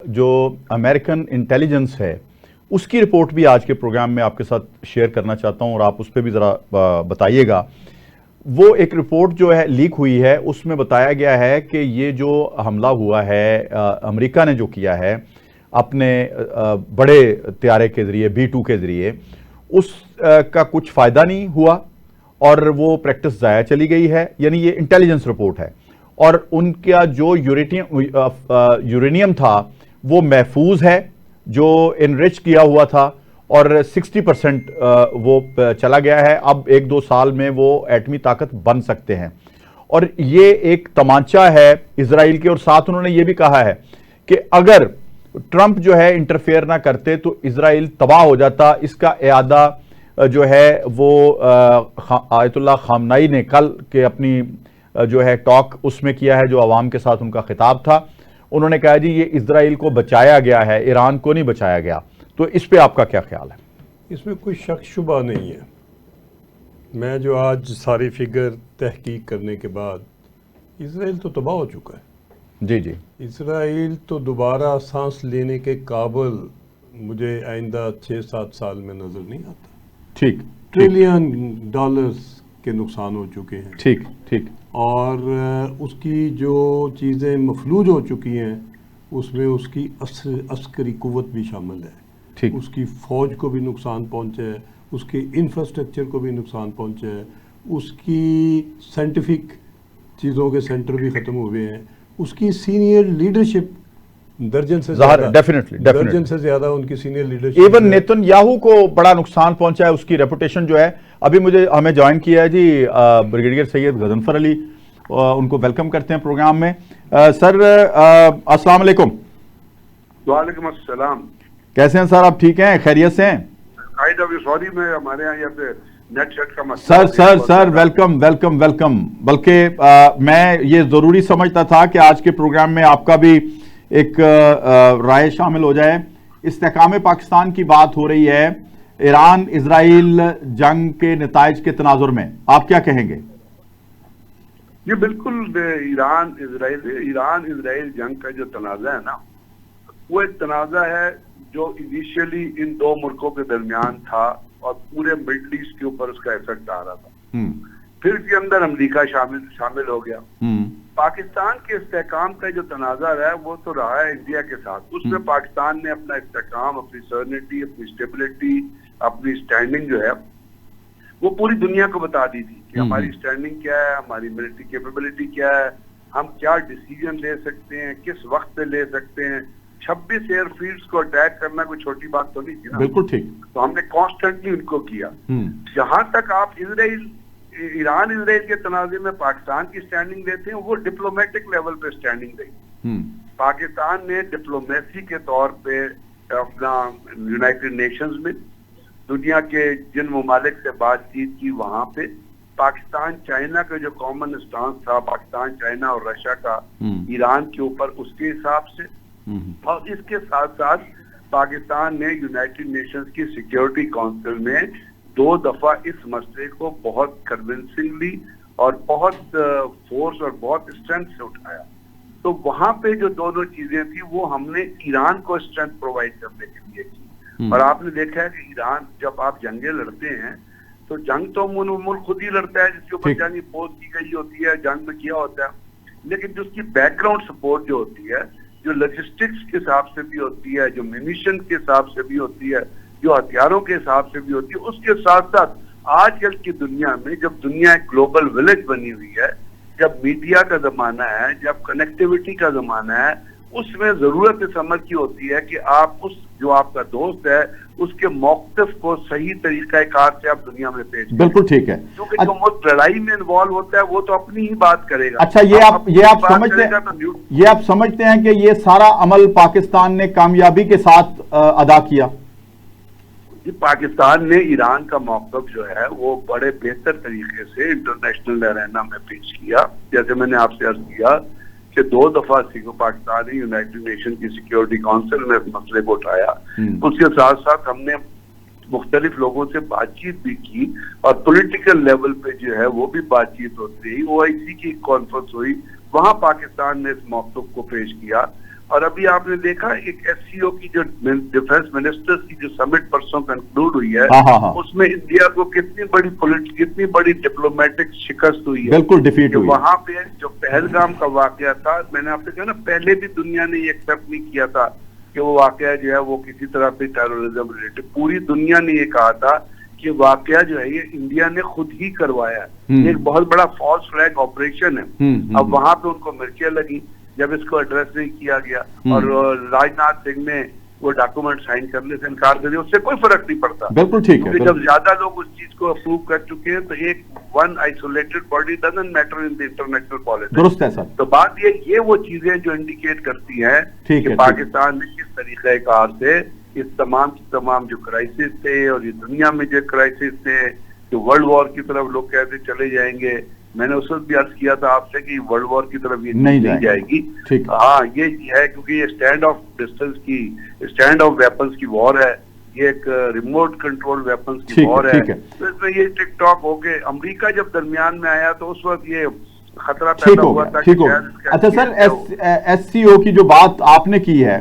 जो American intelligence है उसकी रिपोर्ट भी आज के प्रोग्राम में आपके साथ शेयर करना चाहता हूं और आप उस पर भी ज़रा बताइएगा। वो एक रिपोर्ट जो है लीक हुई है, उसमें बताया गया है कि ये जो हमला हुआ है अमेरिका ने जो किया है अपने बड़े त्यारे के ज़रिए B-2 के ज़रिए, उस का कुछ फ़ायदा नहीं हुआ और वो प्रैक्टिस ज़ाया चली गई है। यानी ये इंटेलिजेंस रिपोर्ट है। और उनका जो यूरेनियम था वो महफूज है, जो इनरिच किया हुआ था, और 60% वो चला गया है। अब 1-2 साल में वो एटमी ताकत बन सकते हैं। और ये एक तमाचा है इजराइल के। और साथ उन्होंने ये भी कहा है कि अगर ट्रंप जो है इंटरफेयर ना करते तो इजराइल तबाह हो जाता। इसका इयादा जो है वो आयतुल्लाह खामनाई ने कल के अपनी जो है टॉक उसमें किया है, जो अवाम के साथ उनका खिताब था। उन्होंने कहा जी ये इजराइल को बचाया गया है, ईरान को नहीं बचाया गया। तो इस पे आपका क्या ख्याल है? इसमें कोई शक शुबा नहीं है। मैं जो आज सारी फिगर तहकीक करने के बाद, इजराइल तो तबाह हो चुका है। जी जी, इजराइल तो दोबारा सांस लेने के काबिल मुझे आइंदा 6-7 साल में नजर नहीं आता। ठीक, ट्रिलियन डॉलर्स के नुकसान हो चुके हैं। ठीक ठीक। और उसकी जो चीज़ें मफलूज हो चुकी हैं उसमें उसकी अस्करी कुव्वत भी शामिल है। ठीक। उसकी फ़ौज को भी नुकसान पहुंचा है, उसके इंफ्रास्ट्रक्चर को भी नुकसान पहुंचा है, उसकी साइंटिफिक चीज़ों के सेंटर भी ख़त्म हुए हैं, उसकी सीनियर लीडरशिप दर्जन से ज्यादा उनकी सीनियर लीडरशिप, इवन नेतन्याहू को बड़ा नुकसान पहुंचा है। उसकी रेपुटेशन जो है, अभी हमें ज्वाइन किया है जी ब्रिगेडियर सैयद गजनफर अली, उनको वेलकम करते हैं प्रोग्राम में। सर अस्सलाम वालेकुम। वालेकुम अस्सलाम। कैसे हैं सर? आप ठीक हैं, खैरियत से हैं? सॉरी मैं हमारे यहाँ पे नेट सेट का मसला। Sir welcome welcome welcome. बल्कि मैं ये जरूरी समझता था कि आज के प्रोग्राम में आपका भी एक राय शामिल हो जाए। इस्तेहकाम पाकिस्तान की बात हो रही है, ईरान इजराइल जंग के नताइज के तनाजुर में आप क्या कहेंगे? ये बिल्कुल ईरान इजराइल जंग का जो तनाज़ा है ना, वो एक तनाज़ा है जो इनिशियली इन दो मुल्कों के दरमियान था और पूरे मिडल ईस्ट के ऊपर उसका इफेक्ट आ रहा था। फिर इसके अंदर अमेरिका शामिल हो गया। पाकिस्तान के इस्तेहकाम का जो तनाज़ा है वो तो रहा है इंडिया के साथ। उसमें पाकिस्तान ने अपना इस्तेहकाम, अपनी सॉवरेनिटी, अपनी स्टेबिलिटी, अपनी स्टैंडिंग जो है वो पूरी दुनिया को बता दी थी कि हमारी स्टैंडिंग क्या है, हमारी मिलिट्री कैपेबिलिटी क्या है, हम क्या डिसीजन ले सकते हैं, किस वक्त पे ले सकते हैं। 26 एयरफील्ड्स को अटैक करना कोई छोटी बात तो नहीं थी ना। बिल्कुल ठीक। तो हमने कॉन्स्टेंटली उनको किया। जहां तक आप ईरान इजराइल के तनाज़े में पाकिस्तान की स्टैंडिंग लेते हैं, वो डिप्लोमेटिक लेवल पे स्टैंडिंग रही। पाकिस्तान ने डिप्लोमेसी के तौर पे अपना यूनाइटेड नेशंस में दुनिया के जिन ममालिक से बातचीत की, वहां पे पाकिस्तान चाइना का जो कॉमन स्टांस था, पाकिस्तान चाइना और रशिया का ईरान के ऊपर, उसके हिसाब से। और इसके साथ साथ पाकिस्तान ने यूनाइटेड नेशंस की सिक्योरिटी काउंसिल में 2 दफा इस मसले को बहुत कन्विंसिंगली और बहुत फोर्स और बहुत स्ट्रेंथ से उठाया। तो वहां पे जो दोनों चीजें थी वो हमने ईरान को स्ट्रेंथ प्रोवाइड करने के लिए की। और आपने देखा है कि ईरान, जब आप जंगें लड़ते हैं तो जंग तो मुल्क खुद ही लड़ता है, जिसके ऊपर जानी पोज की गई होती है, जंग में किया होता है। लेकिन जो उसकी बैकग्राउंड सपोर्ट जो होती है, जो लॉजिस्टिक्स के हिसाब से भी होती है, जो म्यूनिशन के हिसाब से भी होती है, जो हथियारों के हिसाब से भी होती है, उसके साथ साथ आजकल की दुनिया में जब दुनिया एक ग्लोबल विलेज बनी हुई है, जब मीडिया का जमाना है, जब कनेक्टिविटी का जमाना है, उसमें जरूरत इस अमर की होती है कि आप उस जो आपका दोस्त है उसके मौक़िफ़ को सही तरीका कार से आप दुनिया में पेश करें। बिल्कुल ठीक है। क्योंकि जो वो लड़ाई में इन्वॉल्व होता है वो तो अपनी ही बात करेगा। अच्छा, ये आप समझते हैं कि ये सारा अमल पाकिस्तान ने कामयाबी के साथ अदा किया? पाकिस्तान ने ईरान का मौक़िफ़ जो है वो बड़े बेहतर तरीके से इंटरनेशनल अरेना में पेश किया। जैसे मैंने आपसे अर्ज किया कि 2 दफा पाकिस्तान ने यूनाइटेड नेशन की सिक्योरिटी काउंसिल में इस मसले को उठाया। उसके साथ साथ हमने मुख्तलिफ लोगों से बातचीत भी की और पॉलिटिकल लेवल पे जो है वो भी बातचीत होती रही। OIC की कॉन्फ्रेंस हुई, वहां पाकिस्तान ने इस मौक़िफ़ को पेश किया। और अभी आपने देखा एक एससीओ की जो डिफेंस मिनिस्टर्स की जो समिट परसों कंक्लूड हुई है, हाँ। उसमें इंडिया को कितनी बड़ी डिप्लोमेटिक शिकस्त हुई है, बिल्कुल डिफीट हुई। वहां पे जो पहलगाम का वाकया था, मैंने आपसे कहा ना, पहले भी दुनिया ने ये एक्सेप्ट नहीं किया था कि वो वाकया जो है वो किसी तरह से टेररिज्म रिलेटेड, पूरी दुनिया ने ये कहा था कि वाकया जो है ये इंडिया ने खुद ही करवाया है, एक बहुत बड़ा फॉल्स फ्लैग ऑपरेशन है। अब वहां पे उनको मिर्चियां लगी जब इसको एड्रेस नहीं किया गया, और राजनाथ सिंह ने वो डॉक्यूमेंट साइन करने से इनकार कर दिया, उससे कोई फर्क नहीं पड़ता। बिल्कुल ठीक है, क्योंकि जब ज्यादा लोग उस चीज को अप्रूव कर चुके हैं तो एक one isolated body doesn't matter in the international politics. दुरुस्त है सर। तो बात ये वो चीजें जो इंडिकेट करती हैं कि पाकिस्तान ने किस तरीकेकार से इस तमाम जो क्राइसिस थे और ये दुनिया में जो क्राइसिस थे, जो वर्ल्ड वॉर की तरफ लोग कहते चले जाएंगे, मैंने उस वक्त भी अर्ज किया था आपसे कि वर्ल्ड वॉर की तरफ ये नहीं जाएगी। हाँ, ये है क्योंकि ये स्टैंड ऑफ डिस्टेंस की, स्टैंड ऑफ वेपन्स की वॉर है, ये एक रिमोट कंट्रोल वेपन्स की वॉर है। तो इसमें ये टिकटॉक हो के अमेरिका जब दरमियान में आया तो उस वक्त ये खतरा पैदा हुआ था। ठीक हो। अच्छा सर, एससीओ की जो बात आपने की है,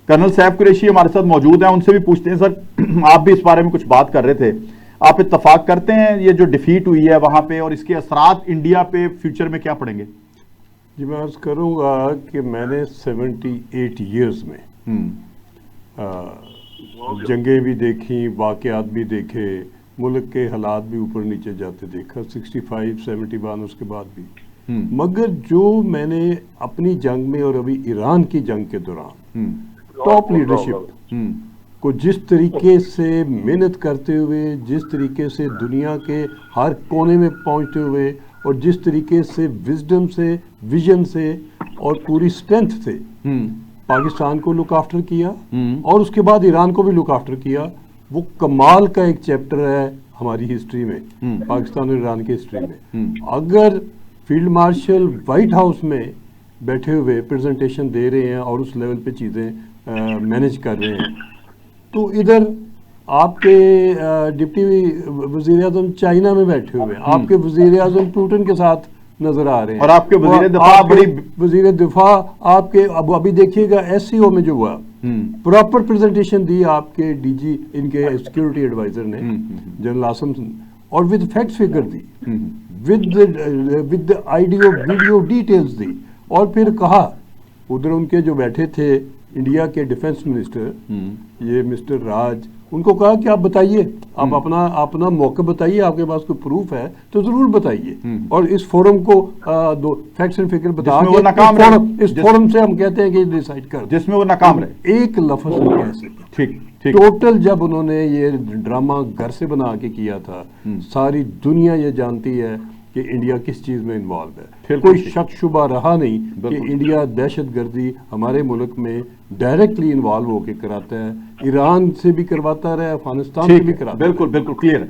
कर्नल सैफ कुरैशी हमारे साथ मौजूद हैं, उनसे भी पूछते हैं। सर, आप भी इस बारे में कुछ बात कर रहे थे, आप इत्तफाक करते हैं ये जो डिफीट हुई है वहां पे और इसके असरात इंडिया पे फ्यूचर में क्या पड़ेंगे? जी, मैं अर्ज करूंगा कि मैंने 78 ईयर्स में जंगें भी देखी, वाक़यात भी देखे, मुल्क के हालात भी ऊपर नीचे जाते देखा, 65, 71 उसके बाद भी। मगर जो मैंने अपनी जंग में और अभी ईरान की जंग के दौरान टॉप लीडरशिप को जिस तरीके से मेहनत करते हुए, जिस तरीके से दुनिया के हर कोने में पहुंचते हुए और जिस तरीके से विजडम से, विजन से और पूरी स्ट्रेंथ से पाकिस्तान को लुक आफ्टर किया और उसके बाद ईरान को भी लुक आफ्टर किया, वो कमाल का एक चैप्टर है हमारी हिस्ट्री में, पाकिस्तान और ईरान की हिस्ट्री में। अगर फील्ड मार्शल व्हाइट हाउस में बैठे हुए प्रेजेंटेशन दे रहे हैं और उस लेवल पे चीज़ें मैनेज कर रहे हैं, तो इधर आपके डिप्टी वजीर आजम चाइना में बैठे हुए हैं, आपके वजीर आजम पुतिन के साथ नजर आ रहे हैं, और आपके वजीर दिफा वजीर दिफा आपके अभी देखिएगा एससीओ में जो हुआ, प्रॉपर प्रेजेंटेशन दी आपके डीजी, इनके सिक्योरिटी एडवाइजर ने, जनरल आसम, और विद फैक्ट्स फिगर दी, विद आइडियो वीडियो डिटेल्स दी, और फिर कहा, उधर उनके जो बैठे थे इंडिया के डिफेंस मिनिस्टर ये मिस्टर राज, उनको कहा कि आप बताइए, आप अपना मौका बताइए, आपके पास कोई प्रूफ है तो जरूर बताइए, और इस फोरम को दो फैक्ट्स एंड फिगर बता के इस फोरम से हम कहते हैं कि डिसाइड कर, जिसमें वो नाकाम रहे, एक लफ्ज नहीं कह सके। ठीक। टोटल जब उन्होंने ये ड्रामा घर से बना के किया था, सारी दुनिया ये जानती है कि इंडिया किस चीज में इन्वॉल्व है, कोई शक शुबा रहा नहीं कि इंडिया दहशतगर्दी हमारे मुल्क में डायरेक्टली इन्वॉल्व होकर कराता है, ईरान से भी करवाता रहा है, अफगानिस्तान से भी कराता है। बिल्कुल क्लियर है।